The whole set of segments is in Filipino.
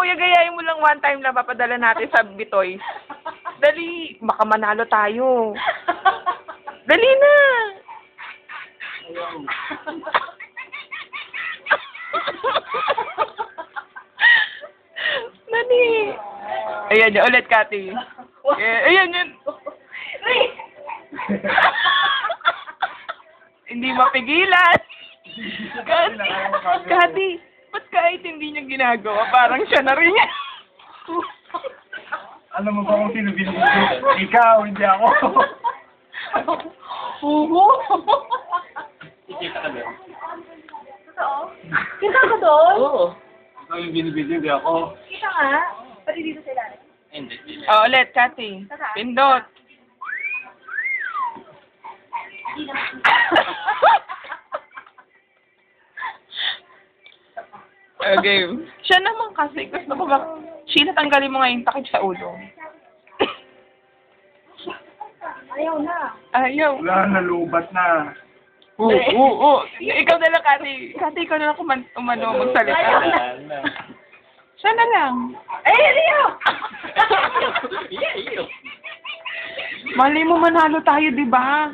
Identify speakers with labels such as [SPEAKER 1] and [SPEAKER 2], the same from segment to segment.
[SPEAKER 1] kuya, gayahin mo lang one time lang, papadala natin sa Bitoy. Dali, baka manalo tayo. Dali na! Dali. Ayan yun, ulit, Kati. Ayan yun. Hindi mapigilan. Kati, ba't kahit hindi niya ginagawa, parang siya na rin yan.
[SPEAKER 2] Alam mo ba kung sino binibigyan? Ikaw, hindi ako.
[SPEAKER 3] Hugo?
[SPEAKER 2] Ikita ka doon.
[SPEAKER 3] Totoo? Kita ka doon?
[SPEAKER 2] Oo. Ikaw yung binibigyan, hindi ako.
[SPEAKER 3] Kita nga. Pati dito sa ilalim.
[SPEAKER 2] Hindi.
[SPEAKER 1] Ulit, Kati. Pindot. Okay. Siya naman kasi, gusto ko ba, Sheila, tanggalin mo nga yung takip sa ulo.
[SPEAKER 3] Ayaw na.
[SPEAKER 1] Ayaw.
[SPEAKER 2] Wala, nalubat na.
[SPEAKER 1] Oo. Ikaw na lang, Kati. Kati, ikaw na lang magsalita.
[SPEAKER 3] Ayaw na.
[SPEAKER 1] Siya na lang.
[SPEAKER 3] Ay, ayaw!
[SPEAKER 1] Mali mo manalo tayo, di ba?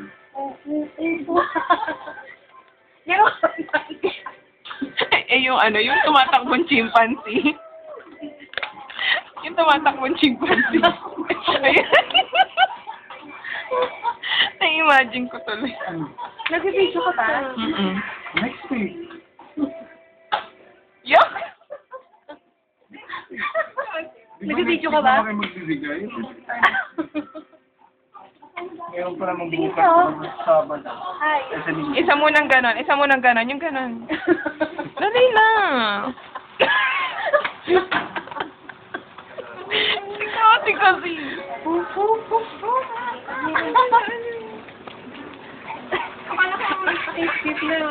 [SPEAKER 1] Yung yung tumatakbong chimpanzee. Yung tumatakbong chimpanzee. Na-imagine ko tuloy.
[SPEAKER 3] Nag-video ka ba?
[SPEAKER 2] Next week.
[SPEAKER 1] Yuck!
[SPEAKER 3] Nag-video ka ba?
[SPEAKER 2] Hindi mo kayo magbibigay. Meron pa namang bukas
[SPEAKER 3] Dito.
[SPEAKER 2] sa Sabado.
[SPEAKER 3] Hi.
[SPEAKER 1] Isa munang ganon, yung ganon. Dali lang. Ikaw kasi.
[SPEAKER 3] Akala ko